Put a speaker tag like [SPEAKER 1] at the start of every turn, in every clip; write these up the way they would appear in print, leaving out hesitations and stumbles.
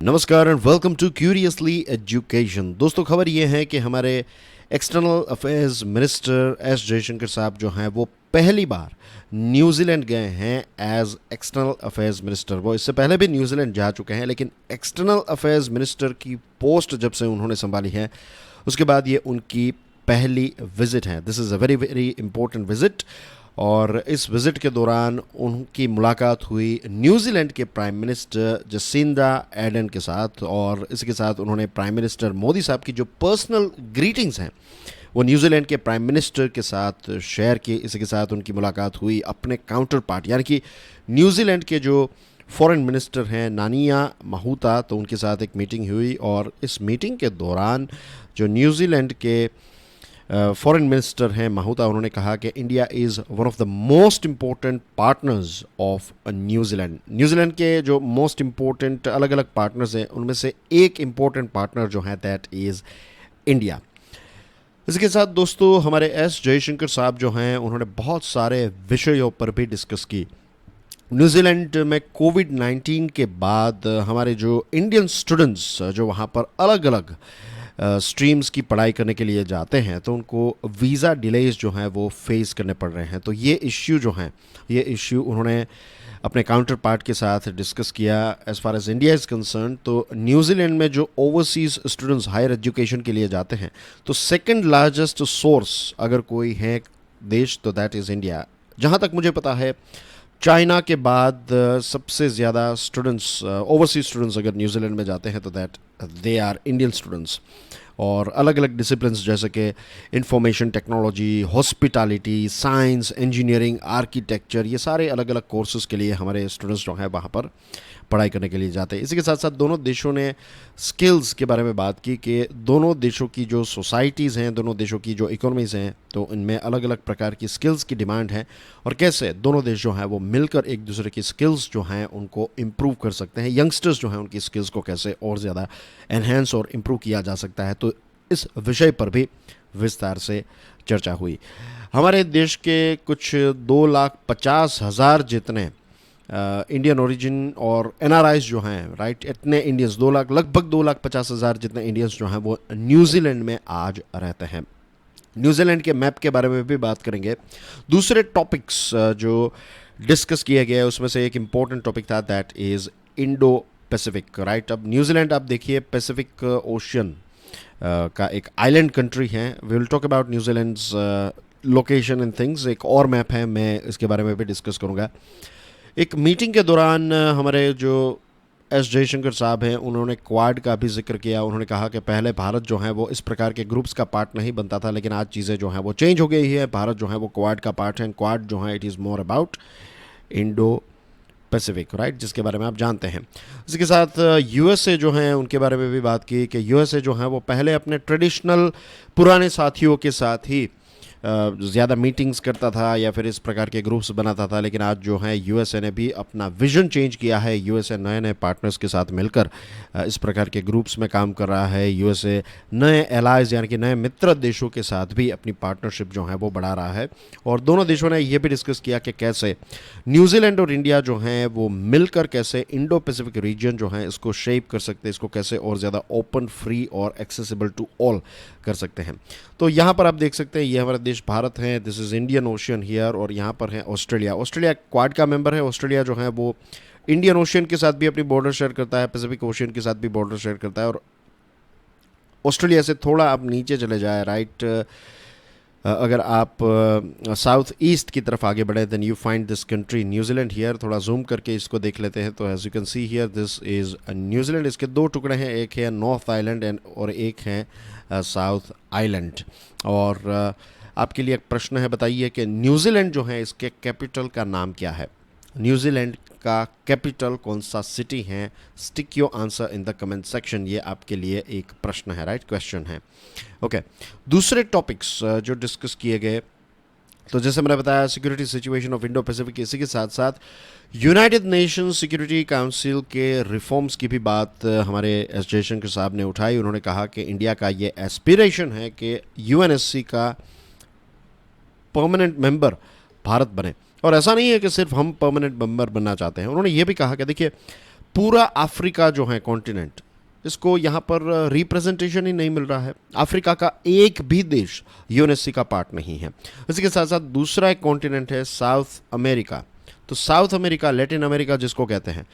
[SPEAKER 1] नमस्कार and welcome to Curiously Education. दोस्तों, खबर ये है कि हमारे external affairs minister S Jaishankar साहब जो हैं वो पहली बार न्यूजीलैंड गए हैं एज एक्सटर्नल अफेयर्स मिनिस्टर। वो इससे पहले भी न्यूजीलैंड जा चुके हैं, लेकिन एक्सटर्नल अफेयर्स मिनिस्टर की पोस्ट जब से उन्होंने संभाली है उसके बाद ये उनकी पहली विजिट है। This is a very very important visit. और इस विज़िट के दौरान उनकी मुलाकात हुई न्यूजीलैंड के प्राइम मिनिस्टर जसिंडा एडन के साथ, और इसके साथ उन्होंने प्राइम मिनिस्टर मोदी साहब की जो पर्सनल ग्रीटिंग्स हैं वो न्यूजीलैंड के प्राइम मिनिस्टर के साथ शेयर की। इसके साथ उनकी मुलाकात हुई अपने काउंटर पार्ट यानी कि न्यूजीलैंड के जो फॉरेन मिनिस्टर हैं नानिया माहूता, तो उनके साथ एक मीटिंग हुई। और इस मीटिंग के दौरान जो न्यूजीलैंड के फॉरेन मिनिस्टर हैं माहूता, उन्होंने कहा कि India is one of the most important partners of New Zealand. New Zealand के जो मोस्ट इम्पोर्टेंट अलग अलग पार्टनर्स हैं उनमें से एक इम्पोर्टेंट पार्टनर जो है दैट इज़ इंडिया। इसके साथ दोस्तों हमारे एस जयशंकर साहब जो हैं उन्होंने बहुत सारे विषयों पर भी डिस्कस की। न्यूजीलैंड में कोविड-19 के बाद हमारे जो इंडियन स्टूडेंट्स जो वहाँ पर अलग अलग स्ट्रीम्स की पढ़ाई करने के लिए जाते हैं तो उनको वीज़ा डिलेज जो हैं वो फेस करने पड़ रहे हैं। तो ये इश्यू जो हैं ये इश्यू उन्होंने अपने काउंटर पार्ट के साथ डिस्कस किया। As far as India is concern, तो न्यूजीलैंड में जो ओवरसीज़ स्टूडेंट्स हायर एजुकेशन के लिए जाते हैं तो सेकंड लार्जेस्ट सोर्स अगर कोई है देश तो दैट इज़ इंडिया। जहाँ तक मुझे पता है चाइना के बाद सबसे ज़्यादा स्टूडेंट्स ओवरसीज स्टूडेंट्स अगर न्यूजीलैंड में जाते हैं तो that they are Indian students. और अलग अलग डिसिप्लिन्स जैसे कि information technology, hospitality, science, engineering, architecture, ये सारे अलग अलग कोर्सेज़ के लिए हमारे स्टूडेंट्स जो हैं वहाँ पर पढ़ाई करने के लिए जाते हैं। इसी के साथ साथ दोनों देशों ने स्किल्स के बारे में बात की कि दोनों देशों की जो सोसाइटीज़ हैं, दोनों देशों की जो इकोनॉमीज़ हैं, तो इनमें अलग अलग प्रकार की स्किल्स की डिमांड है और कैसे दोनों देश जो हैं वो मिलकर एक दूसरे की स्किल्स जो हैं उनको इम्प्रूव कर सकते हैं। यंगस्टर्स जो हैं उनकी स्किल्स को कैसे और ज़्यादा एनहेंस और इम्प्रूव किया जा सकता है, तो इस विषय पर भी विस्तार से चर्चा हुई। हमारे देश के कुछ 2,50,000 जितने इंडियन ओरिजिन और एनआरआईज जो हैं, राइट, इतने इंडियंस लगभग 2,50,000 जितने इंडियंस जो हैं वो न्यूजीलैंड में आज रहते हैं। न्यूजीलैंड के मैप के बारे में भी बात करेंगे। दूसरे टॉपिक्स जो डिस्कस किया गया है उसमें से एक इम्पॉर्टेंट टॉपिक था that is Indo Pacific, right. अब न्यूजीलैंड आप देखिए पैसिफिक ओशियन का एक आइलैंड कंट्री है। We will talk about New Zealand's location and things. एक और मैप है, मैं इसके बारे में भी डिस्कस करूँगा। एक मीटिंग के दौरान हमारे जो एस जयशंकर साहब हैं उन्होंने क्वाड का भी जिक्र किया। उन्होंने कहा कि पहले भारत जो है वो इस प्रकार के ग्रुप्स का पार्ट नहीं बनता था, लेकिन आज चीज़ें जो हैं वो चेंज हो गई है। भारत जो है वो क्वाड का पार्ट है। क्वाड जो है it is more about Indo Pacific, right, जिसके बारे में आप जानते हैं। इसके साथ यूएसए जो हैं उनके बारे में भी बात की कि यूएसए जो है वो पहले अपने ट्रेडिशनल पुराने साथियों के साथ ही ज़्यादा मीटिंग्स करता था या फिर इस प्रकार के ग्रुप्स बनाता था, लेकिन आज जो है यूएसए ने भी अपना विजन चेंज किया है। यूएसए नए नए पार्टनर्स के साथ मिलकर इस प्रकार के ग्रुप्स में काम कर रहा है। यूएसए नए एलाइज यानी कि नए मित्र देशों के साथ भी अपनी पार्टनरशिप जो है वो बढ़ा रहा है। और दोनों देशों ने ये भी डिस्कस किया कि कैसे न्यूजीलैंड और इंडिया जो हैं वो मिलकर कैसे इंडो पैसिफिक रीजन जो है इसको शेप कर सकते हैं, इसको कैसे और ज़्यादा ओपन, फ्री और एक्सेसिबल टू ऑल कर सकते हैं। तो यहाँ पर आप देख सकते हैं ये हमारा देश भारत है, this is Indian ocean here, और यहाँ पर है ऑस्ट्रेलिया। ऑस्ट्रेलिया क्वाड का मेंबर है। ऑस्ट्रेलिया जो है वो इंडियन ओशियन के साथ भी अपनी बॉर्डर शेयर करता है, पैसिफिक ओशियन के साथ भी बॉर्डर शेयर करता है। और ऑस्ट्रेलिया से थोड़ा आप नीचे चले जाए, राइट, अगर आप साउथ ईस्ट की तरफ आगे बढ़े then you find this country New Zealand here. थोड़ा जूम करके इसको देख लेते हैं तो as you can see here this is New Zealand. इसके दो टुकड़े हैं, एक है नॉर्थ आइलैंड और एक है साउथ आइलैंड। और आपके लिए एक प्रश्न है, बताइए कि न्यूजीलैंड जो है इसके कैपिटल का नाम क्या है। न्यूजीलैंड का कैपिटल कौन सा सिटी है? Stick your answer in the comment section. ये आपके लिए एक प्रश्न है, राइट, क्वेश्चन है। ओके, दूसरे टॉपिक्स जो डिस्कस किए गए, तो जैसे मैंने बताया security situation of Indo Pacific, इसी के साथ साथ यूनाइटेड नेशंस सिक्योरिटी काउंसिल के रिफॉर्म्स की भी बात हमारे एस जयशंकर साहब ने उठाई। उन्होंने कहा कि इंडिया का ये एस्पिरेशन है कि यूएनएससी का परमानेंट मेंबर भारत बने। और ऐसा नहीं है कि सिर्फ हम परमानेंट मेंबर बनना चाहते हैं। उन्होंने ये भी कहा कि देखिए पूरा अफ्रीका जो है कॉन्टिनेंट, इसको यहाँ पर रिप्रेजेंटेशन ही नहीं मिल रहा है। अफ्रीका का एक भी देश यूएनएससी का पार्ट नहीं है। इसी के साथ साथ दूसरा एक कॉन्टिनेंट है साउथ अमेरिका। तो साउथ अमेरिका, लैटिन अमेरिका जिसको कहते हैं,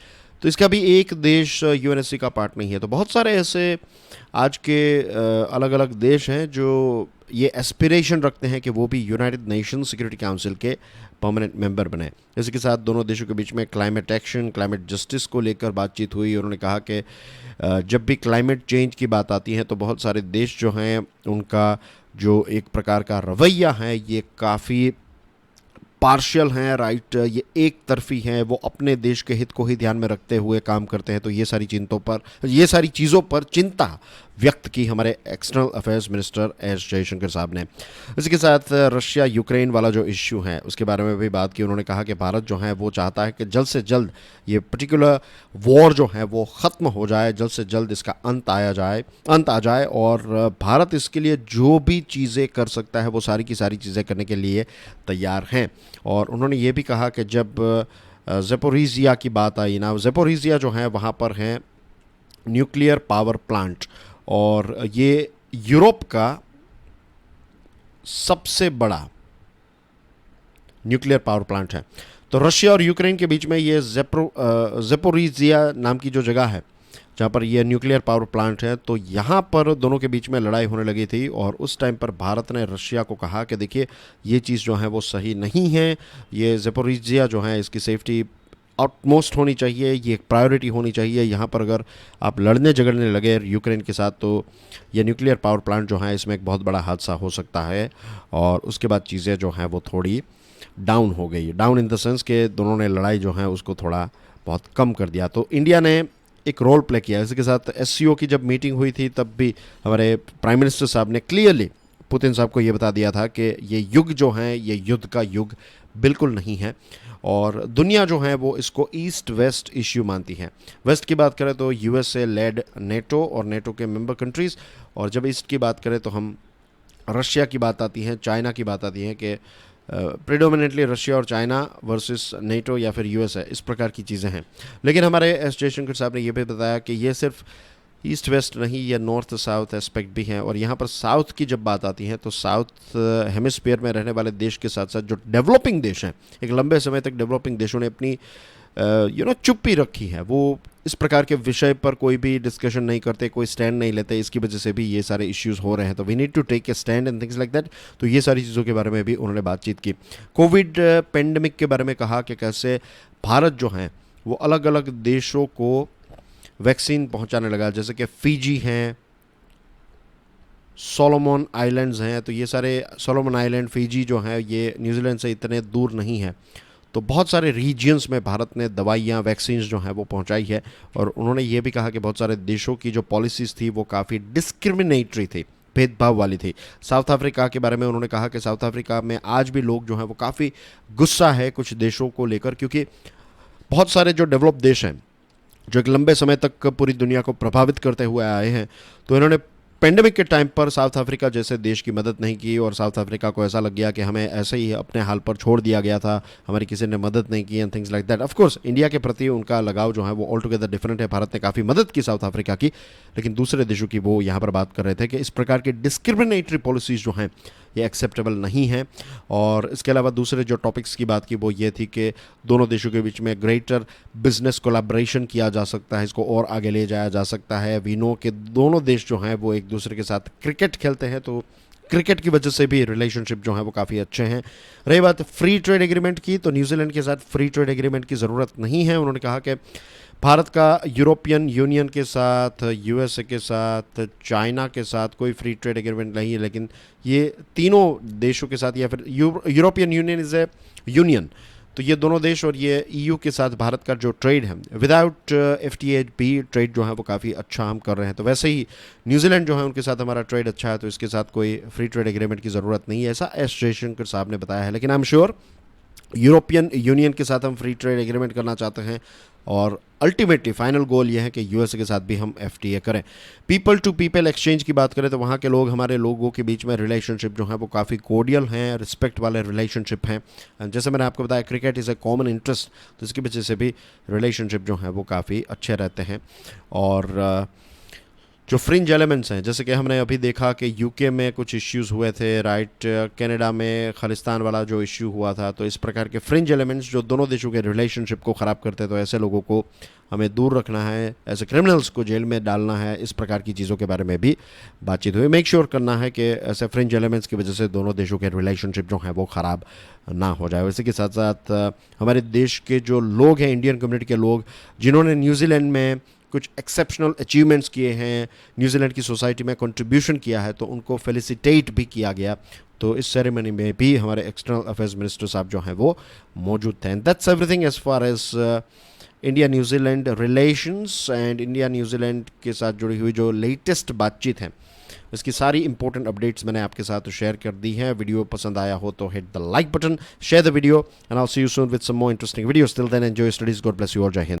[SPEAKER 1] तो इसका भी एक देश यूएनएससी का पार्ट नहीं है। तो बहुत सारे ऐसे आज के अलग अलग देश हैं जो ये एस्पिरेशन रखते हैं कि वो भी यूनाइटेड नेशन सिक्योरिटी काउंसिल के परमानेंट मेंबर बने। इसी के साथ दोनों देशों के बीच में क्लाइमेट एक्शन, क्लाइमेट जस्टिस को लेकर बातचीत हुई। उन्होंने कहा कि जब भी क्लाइमेट चेंज की बात आती है तो बहुत सारे देश जो हैं उनका जो एक प्रकार का रवैया है ये काफ़ी पार्शियल हैं, राइट, ये एक तरफी हैं, वो अपने देश के हित को ही ध्यान में रखते हुए काम करते हैं। तो ये सारी चीज़ों पर चिंता व्यक्त की हमारे external affairs minister S Jaishankar साहब ने। इसी के साथ रशिया यूक्रेन वाला जो इश्यू है उसके बारे में भी बात की। उन्होंने कहा कि भारत जो है वो चाहता है कि जल्द से जल्द ये पर्टिकुलर वॉर जो है वो ख़त्म हो जाए, जल्द से जल्द इसका अंत आ जाए और भारत इसके लिए जो भी चीज़ें कर सकता है वो सारी की सारी चीज़ें करने के लिए तैयार हैं। और उन्होंने ये भी कहा कि जब ज़ेपोरिज़िया की बात आई ना, ज़ेपोरिज़िया जो है वहाँ पर है न्यूक्लियर पावर प्लांट और ये यूरोप का सबसे बड़ा न्यूक्लियर पावर प्लांट है। तो रशिया और यूक्रेन के बीच में ये ज़ेपोरिज़िया नाम की जो जगह है जहाँ पर ये न्यूक्लियर पावर प्लांट है, तो यहाँ पर दोनों के बीच में लड़ाई होने लगी थी और उस टाइम पर भारत ने रशिया को कहा कि देखिए ये चीज़ जो है वो सही नहीं है, ये ज़ेपोरिज़िया जो है इसकी सेफ्टी आउटमोस्ट होनी चाहिए, ये एक प्रायोरिटी होनी चाहिए। यहाँ पर अगर आप लड़ने झगड़ने लगे यूक्रेन के साथ तो ये न्यूक्लियर पावर प्लांट जो है इसमें एक बहुत बड़ा हादसा हो सकता है। और उसके बाद चीज़ें जो हैं वो थोड़ी डाउन हो गई, डाउन इन द सेंस के दोनों ने लड़ाई जो है उसको थोड़ा बहुत कम कर दिया। तो इंडिया ने एक रोल प्ले किया। इसके साथ एससीओ की जब मीटिंग हुई थी तब भी हमारे प्राइम मिनिस्टर साहब ने क्लियरली पुतिन साहब को ये बता दिया था कि ये युग जो है ये युद्ध का युग बिल्कुल नहीं है और दुनिया जो है वो इसको ईस्ट वेस्ट इश्यू मानती है। वेस्ट की बात करें तो यूएसए लेड नेटो और नेटो के मेंबर कंट्रीज़, और जब ईस्ट की बात करें तो हम रशिया की बात आती है, चाइना की बात आती है कि प्रेडोमिनेटली रशिया और चाइना वर्सेस नेटो या फिर यूएसए, इस प्रकार की चीज़ें हैं। लेकिन हमारे एस जयशंकर साहब ने यह भी बताया कि ये सिर्फ ईस्ट वेस्ट नहीं, ये नॉर्थ साउथ एस्पेक्ट भी हैं। और यहाँ पर साउथ की जब बात आती है तो साउथ हेमिस्फीयर में रहने वाले देश के साथ साथ जो डेवलपिंग देश हैं, एक लंबे समय तक डेवलपिंग देशों ने अपनी चुप्पी रखी है, वो इस प्रकार के विषय पर कोई भी डिस्कशन नहीं करते, कोई स्टैंड नहीं लेते। इसकी वजह से भी ये सारे इश्यूज़ हो रहे हैं। तो we need to take a stand and things like that. तो ये सारी चीज़ों के बारे में भी उन्होंने बातचीत की। कोविड पेंडेमिक के बारे में कहा कि कैसे भारत जो है वो अलग अलग देशों को वैक्सीन पहुंचाने लगा, जैसे कि फ़िजी हैं, सोलोमन आइलैंड्स हैं। तो ये सारे सोलोमन आइलैंड, फ़िजी जो हैं ये न्यूजीलैंड से इतने दूर नहीं है। तो बहुत सारे रीजियंस में भारत ने दवाइयाँ, वैक्सीन्स जो हैं वो पहुंचाई है। और उन्होंने ये भी कहा कि बहुत सारे देशों की जो पॉलिसीज़ थी वो काफ़ी डिस्क्रिमिनेटरी थी, भेदभाव वाली थी। साउथ अफ्रीका के बारे में उन्होंने कहा कि साउथ अफ्रीका में आज भी लोग जो हैं वो काफ़ी गुस्सा है कुछ देशों को लेकर, क्योंकि बहुत सारे जो डेवलप देश हैं जो एक लंबे समय तक पूरी दुनिया को प्रभावित करते हुए आए हैं, तो इन्होंने पेंडेमिक के टाइम पर साउथ अफ्रीका जैसे देश की मदद नहीं की और साउथ अफ्रीका को ऐसा लग गया कि हमें ऐसे ही अपने हाल पर छोड़ दिया गया था, हमारी किसी ने मदद नहीं की and things like that. Of course India के प्रति उनका लगाव जो है वो ऑल टुगेदर डिफरेंट है। भारत ने काफ़ी मदद की साउथ अफ्रीका की, लेकिन दूसरे देशों की वो यहाँ पर बात कर रहे थे कि इस प्रकार की डिस्क्रिमिनेटरी पॉलिसीज़ जो हैं ये एक्सेप्टेबल नहीं है। और इसके अलावा दूसरे जो टॉपिक्स की बात की वो ये थी कि दोनों देशों के बीच में ग्रेटर बिजनेस कोलैबोरेशन किया जा सकता है, इसको और आगे ले जाया जा सकता है। वी नो कि दोनों देश जो हैं वो एक दूसरे के साथ क्रिकेट खेलते हैं, तो क्रिकेट की वजह से भी रिलेशनशिप जो है वो काफ़ी अच्छे हैं। रही बात फ्री ट्रेड एग्रीमेंट की, तो न्यूजीलैंड के साथ फ्री ट्रेड एग्रीमेंट की ज़रूरत नहीं है। उन्होंने कहा कि भारत का यूरोपियन यूनियन के साथ, यूएसए के साथ, चाइना के साथ कोई फ्री ट्रेड एग्रीमेंट नहीं है, लेकिन ये तीनों देशों के साथ या फिर European union is A union, तो ये दोनों देश और ये ईयू के साथ भारत का जो ट्रेड है विदाउट एफटीए भी ट्रेड जो है वो काफ़ी अच्छा हम कर रहे हैं। तो वैसे ही न्यूजीलैंड जो है उनके साथ हमारा ट्रेड अच्छा है, तो इसके साथ कोई फ्री ट्रेड एग्रीमेंट की ज़रूरत नहीं है, ऐसा एस जयशंकर साहब ने बताया है। लेकिन I am sure European union के साथ हम फ्री ट्रेड एग्रीमेंट करना चाहते हैं और अल्टीमेटली फाइनल गोल ये है कि यूएसए के साथ भी हम एफटीए करें। पीपल टू पीपल एक्सचेंज की बात करें तो वहाँ के लोग हमारे लोगों के बीच में रिलेशनशिप जो है वो काफ़ी कोर्डियल हैं, रिस्पेक्ट वाले रिलेशनशिप हैं। जैसे मैंने आपको बताया cricket is a common interest, तो इसकी वजह से भी रिलेशनशिप जो है वो काफ़ी अच्छे रहते हैं। और जो फ्रिंज एलिमेंट्स हैं, जैसे कि हमने अभी देखा कि यूके में कुछ इश्यूज़ हुए थे, राइट, कनाडा में खालिस्तान वाला जो इश्यू हुआ था, तो इस प्रकार के फ्रिंज एलिमेंट्स जो दोनों देशों के रिलेशनशिप को ख़राब करते हैं, तो ऐसे लोगों को हमें दूर रखना है, ऐसे क्रिमिनल्स को जेल में डालना है, इस प्रकार की चीज़ों के बारे में भी बातचीत हुई। मेक श्योर करना है कि ऐसे फ्रिंज एलिमेंट्स की वजह से दोनों देशों के रिलेशनशिप जो हैं वो ख़राब ना हो जाए। इसी के साथ साथ हमारे देश के जो लोग हैं, इंडियन कम्युनिटी के लोग जिन्होंने न्यूजीलैंड में कुछ एक्सेप्शनल अचीवमेंट्स किए हैं, न्यूजीलैंड की सोसाइटी में कंट्रीब्यूशन किया है, तो उनको फेलिसिटेट भी किया गया। तो इस सेरेमनी में भी हमारे एक्सटर्नल अफेयर्स मिनिस्टर साहब जो हैं वो मौजूद थे। That's everything as far as India New Zealand relations and India New Zealand के साथ जुड़ी हुई जो लेटेस्ट बातचीत है, इसकी सारी इंपॉर्टेंट अपडेट्स मैंने आपके साथ शेयर कर दी हैं। वीडियो पसंद आया हो तो hit the like button, share the video, and I will see you soon with some more interesting videos. Till then enjoy studies, God bless you, और जय हिंद।